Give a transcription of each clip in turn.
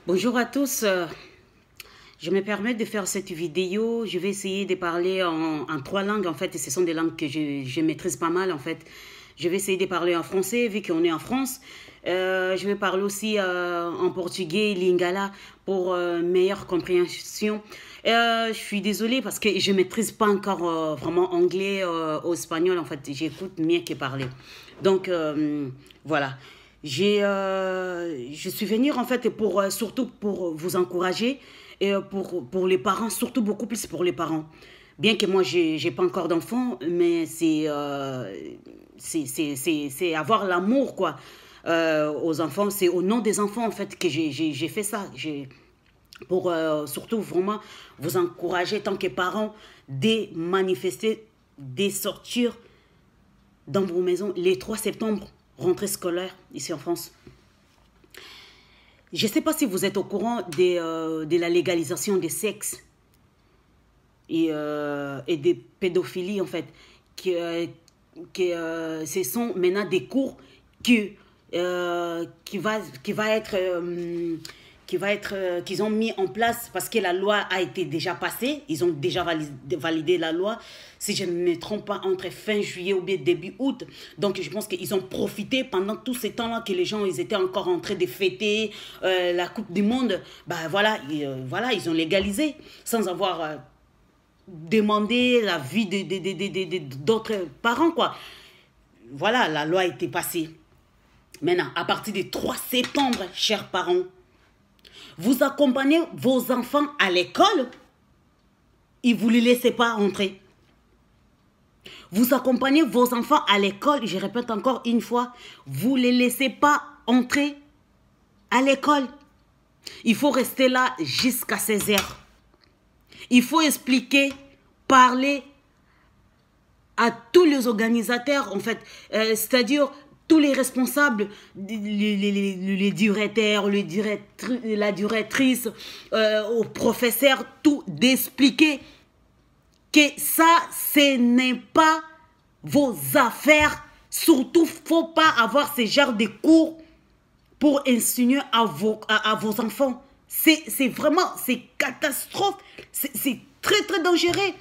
Bonjour à tous. Je me permets de faire cette vidéo. Je vais essayer de parler en trois langues en fait. Et ce sont des langues que je maîtrise pas mal en fait. Je vais essayer de parler en français vu qu'on est en France. Je vais parler aussi en portugais, lingala, pour meilleure compréhension. Je suis désolée parce que je maîtrise pas encore vraiment anglais ou espagnol en fait. J'écoute mieux que parler. Donc voilà. Je suis venue en fait pour, surtout pour vous encourager et pour les parents, surtout beaucoup plus pour les parents. Bien que moi, j'ai pas encore d'enfants, mais c'est avoir l'amour, quoi, aux enfants. C'est au nom des enfants, en fait, que j'ai fait ça. Pour surtout vraiment vous encourager, tant que parents, de manifester, de sortir dans vos maisons les 3 septembre, rentrée scolaire, ici en France. Je ne sais pas si vous êtes au courant de la légalisation des sexes et des pédophilies, en fait. Ce sont maintenant des cours qu'ils ont mis en place parce que la loi a été déjà passée. Ils ont déjà validé la loi, si je ne me trompe pas, entre fin juillet ou bien début août. Donc je pense qu'ils ont profité pendant tous ces temps-là que les gens ils étaient encore en train de fêter la Coupe du Monde. Bah voilà, ils ont légalisé sans avoir demandé l'avis d'autres parents, quoi. Voilà, la loi a été passée. Maintenant, à partir du 3 septembre, chers parents, vous accompagnez vos enfants à l'école et vous ne les laissez pas entrer. Vous accompagnez vos enfants à l'école, je répète encore une fois, vous ne les laissez pas entrer à l'école. Il faut rester là jusqu'à 16 heures. Il faut expliquer, parler à tous les organisateurs, en fait, c'est-à-dire tous les responsables, les directeurs, la directrice, aux professeurs, tout, d'expliquer que ça, ce n'est pas vos affaires. Surtout, il ne faut pas avoir ce genre de cours pour insinuer à vos enfants. C'est vraiment, c'est catastrophe. C'est très, très dangereux.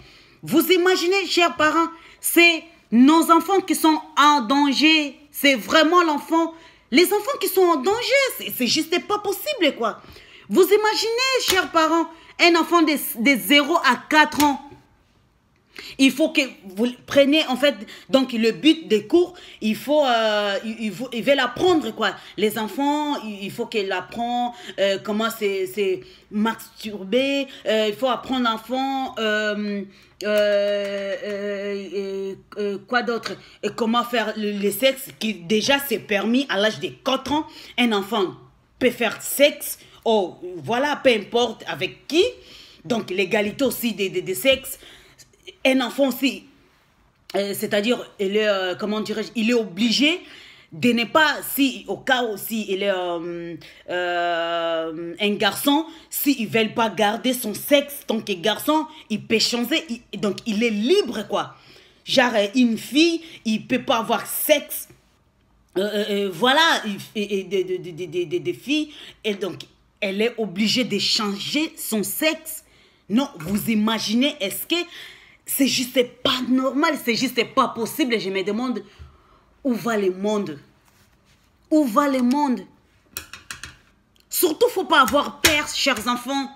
Vous imaginez, chers parents, c'est nos enfants qui sont en danger. C'est vraiment l'enfant. Les enfants qui sont en danger, c'est juste pas possible, quoi. Vous imaginez, chers parents, un enfant de 0 à 4 ans. Il faut que vous preniez, en fait, donc le but des cours, il veut l'apprendre, quoi. Les enfants, il faut qu'ils apprennent comment c'est masturber, il faut apprendre l'enfant, quoi d'autre, et comment faire le sexe, qui déjà c'est permis à l'âge de 4 ans. Un enfant peut faire sexe, oh, voilà, peu importe avec qui. Donc l'égalité aussi des sexes. Un enfant aussi, c'est-à-dire, comment dirais-je, il est obligé de ne pas, si au cas où si il est un garçon, s'ils ne veulent pas garder son sexe tant que garçon, il peut changer, donc il est libre, quoi. Genre, une fille, il ne peut pas avoir sexe, voilà, des filles, et donc elle est obligée de changer son sexe. Non, vous imaginez, est-ce que c'est juste pas normal, c'est juste pas possible. Je me demande où va le monde. Où va le monde? Surtout, faut pas avoir peur, chers enfants.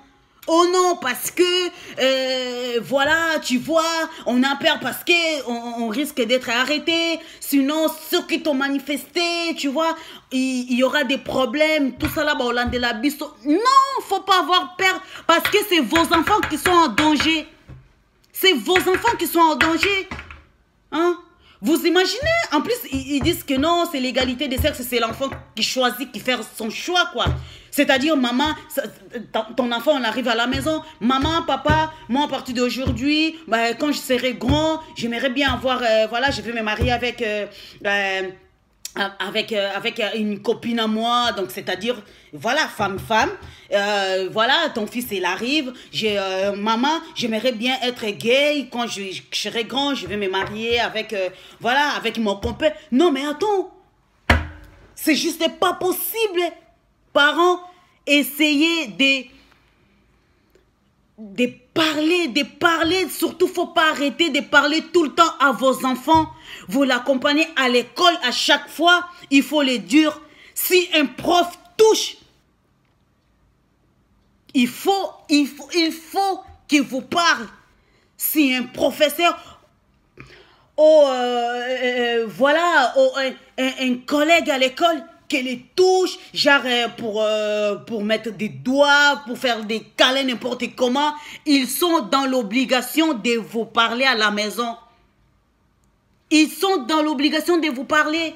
Oh non, parce que, voilà, tu vois, on a peur parce qu'on risque d'être arrêté. Sinon, ceux qui t'ont manifesté, tu vois, il y aura des problèmes. Tout ça là-bas, au land de la bisto. Non, faut pas avoir peur parce que c'est vos enfants qui sont en danger. C'est vos enfants qui sont en danger. Hein? Vous imaginez? En plus, ils disent que non, c'est l'égalité des sexes, c'est l'enfant qui choisit, qui fait son choix, quoi. C'est-à-dire, maman, ton enfant, on arrive à la maison. Maman, papa, moi, à partir d'aujourd'hui, bah, quand je serai grand, j'aimerais bien avoir, voilà, je vais me marier avec une copine à moi, donc c'est-à-dire, voilà, femme, voilà, ton fils, il arrive, maman, j'aimerais bien être gay, quand je serai grand, je vais me marier avec, voilà, avec mon compère. Non, mais attends, c'est juste pas possible, parents, essayer de parler, surtout faut pas arrêter de parler tout le temps à vos enfants. Vous l'accompagnez à l'école à chaque fois, il faut les dire. Si un prof touche, il faut qu'il vous parle. Si un professeur, voilà, un collègue à l'école, qui les touche, genre pour mettre des doigts, pour faire des câlins n'importe comment, ils sont dans l'obligation de vous parler à la maison. Ils sont dans l'obligation de vous parler.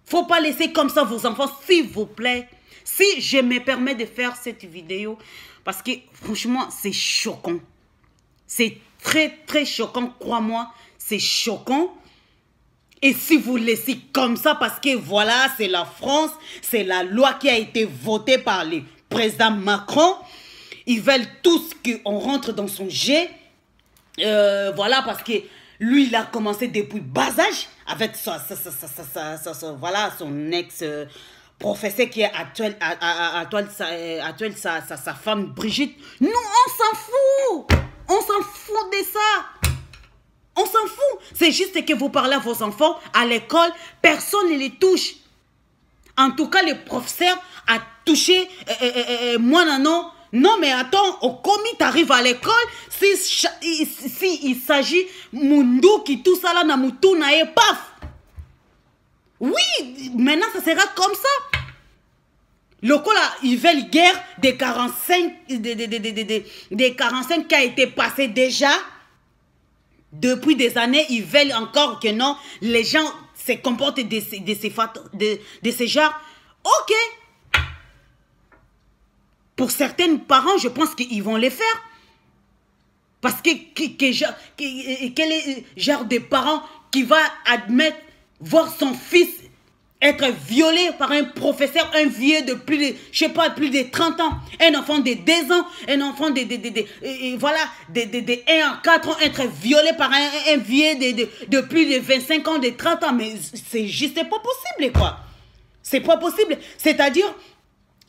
Faut pas laisser comme ça vos enfants, s'il vous plaît. Si je me permets de faire cette vidéo, parce que franchement, c'est choquant. C'est très, très choquant, crois-moi. C'est choquant. Et si vous laissez comme ça, parce que voilà, c'est la France, c'est la loi qui a été votée par le président Macron. Ils veulent tous qu'on rentre dans son jet. Voilà, parce que lui, il a commencé depuis bas âge avec voilà, son ex-professeur qui est sa femme Brigitte. Nous, on s'en fout. On s'en fout de ça. On s'en fout. C'est juste que vous parlez à vos enfants à l'école, personne ne les touche. En tout cas, le professeur a touché moi, non. Non, mais attends, au commis, t'arrives à l'école, si il s'agit Mundu qui tout ça là, Namutu, nae, paf. Oui, maintenant, ça sera comme ça. Le coup là, ils veulent guerre des 45, des 45 qui a été passé déjà. Depuis des années, ils veulent encore que non, les gens se comportent de ces genres. Ok. Pour certains parents, je pense qu'ils vont les faire. Parce que quel est le genre de parent qui va admettre voir son fils être violé par un professeur, un vieux de plus de, je sais pas, plus de 30 ans, un enfant de 2 ans, un enfant voilà, de 1 à 4 ans, être violé par un vieux de plus de 25 ans, de 30 ans, mais c'est juste pas possible, quoi. C'est pas possible. C'est-à-dire,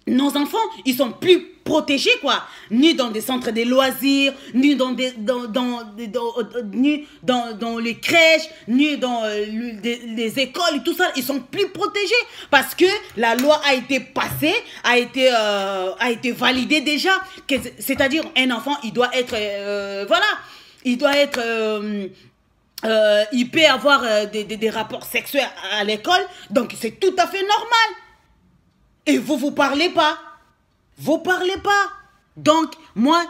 nos enfants, ils sont plus protégés, quoi. Ni dans des centres de loisirs, ni dans les crèches, ni dans les écoles et tout ça. Ils sont plus protégés parce que la loi a été passée, a été validée déjà. C'est-à-dire, un enfant, il doit être... voilà. Il doit être... il peut avoir des rapports sexuels à l'école. Donc, c'est tout à fait normal. Et vous parlez pas. Vous parlez pas. Donc, moi,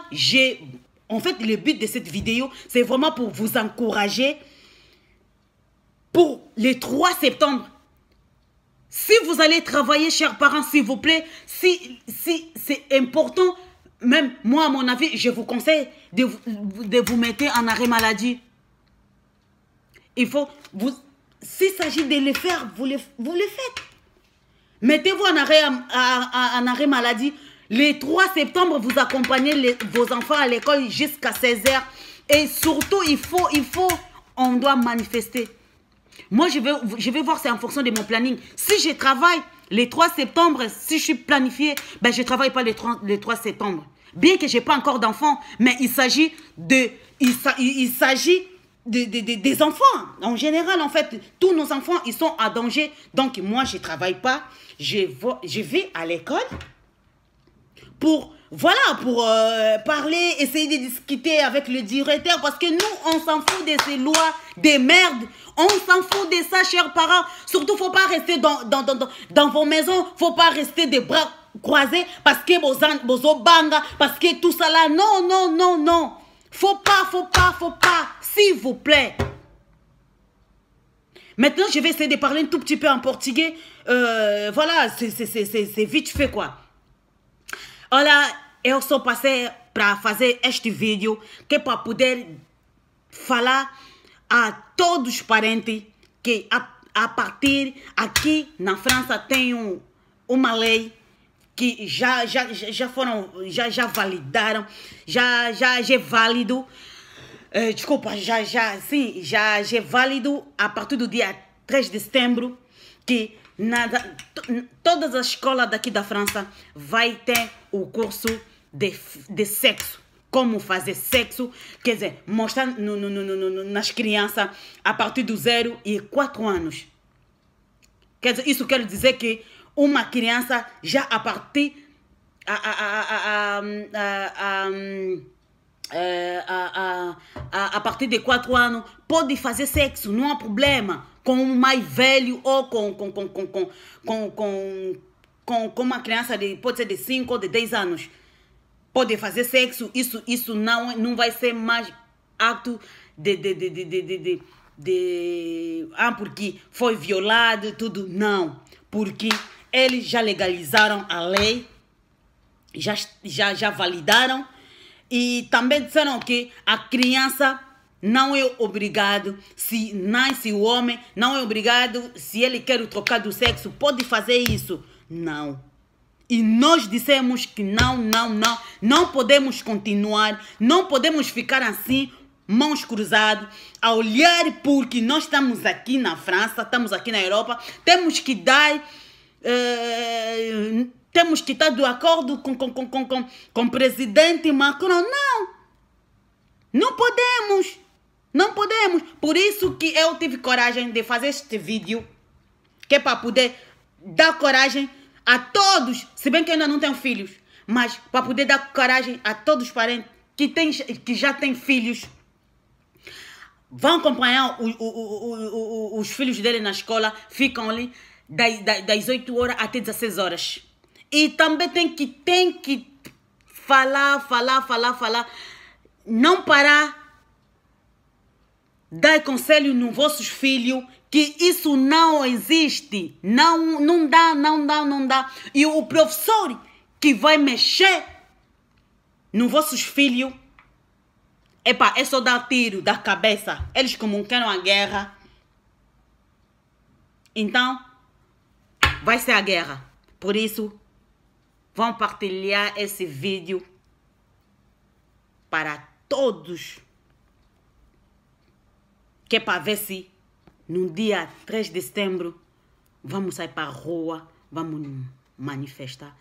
en fait, le but de cette vidéo, c'est vraiment pour vous encourager pour les 3 septembre. Si vous allez travailler, chers parents, s'il vous plaît, si c'est important, même moi, à mon avis, je vous conseille de vous mettre en arrêt maladie. Il faut, s'il s'agit de le faire, vous le faites. Mettez-vous en arrêt maladie. Le 3 septembre, vous accompagnez vos enfants à l'école jusqu'à 16 h. Et surtout, on doit manifester. Moi, je vais voir, c'est en fonction de mon planning. Si je travaille le 3 septembre, si je suis planifiée, ben, je ne travaille pas le 3 septembre. Bien que je n'ai pas encore d'enfants, mais il s'agit des enfants. En général, en fait, tous nos enfants, ils sont à danger. Donc, moi, je ne travaille pas. Je vais à l'école pour, voilà, pour parler, essayer de discuter avec le directeur. Parce que nous, on s'en fout de ces lois de merde. On s'en fout de ça, chers parents. Surtout, il ne faut pas rester dans vos maisons. Il ne faut pas rester des bras croisés parce que vos banga, parce que tout ça là. Non, non, non, non. Faut pas. S'il vous plaît. Maintenant, je vais essayer de parler un tout petit peu en portugais. Voilà, c'est vite fait, quoi. Olha, eu só passei para fazer este vídeo que é para poder falar a todos os parentes que a partir aqui na França tem uma lei que já validaram, já é válido. Desculpa, já é válido a partir do dia 3 de setembro, que Todas as escolas daqui da França vai ter o curso de sexo. Como fazer sexo, quer dizer, mostrar nas crianças a partir do 0 e 4 anos. Quer dizer, isso quer dizer que uma criança já a partir a partir de 4 anos pode fazer sexo, não há problema. Com um mais velho ou com uma criança pode ser de 5 ou de 10 anos. Pode fazer sexo, isso não vai ser mais ato porque foi violado, tudo. Não, porque eles já legalizaram a lei, já validaram e também disseram que a criança não é obrigado, se nasce o homem, não é obrigado, se ele quer trocar do sexo, pode fazer isso. Não. E nós dissemos que não podemos continuar, não podemos ficar assim, mãos cruzadas, a olhar, porque nós estamos aqui na França, estamos aqui na Europa, temos que dar, temos que estar de acordo com o presidente Macron. Não podemos, não podemos. Por isso que eu tive coragem de fazer este vídeo, que é para poder dar coragem a todos, se bem que eu ainda não tenho filhos, mas para poder dar coragem a todos os parentes que já têm filhos. Vão acompanhar os filhos dele na escola, ficam ali das 8 horas até 16 horas. E também tem que falar, não parar, dar conselho nos vossos filhos, que isso não existe, não dá. E o professor que vai mexer nos vossos filhos, é só dar tiro da cabeça. Eles como querem a guerra, então vai ser a guerra. Por isso, vão partilhar esse vídeo para todos, que é para ver se no dia 3 de setembro, vamos sair para a rua, vamos manifestar.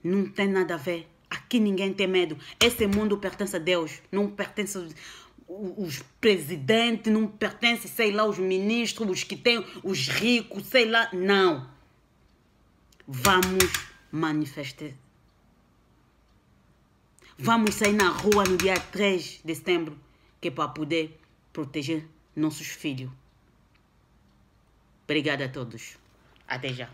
Não tem nada a ver. Aqui ninguém tem medo. Esse mundo pertence a Deus. Não pertence os presidentes, não pertence, sei lá, os ministros, os que têm, os ricos, sei lá. Não. Vamos manifestar. Vamos sair na rua no dia 3 de setembro, que é para poder proteger nossos filhos. Obrigada a todos. Até já.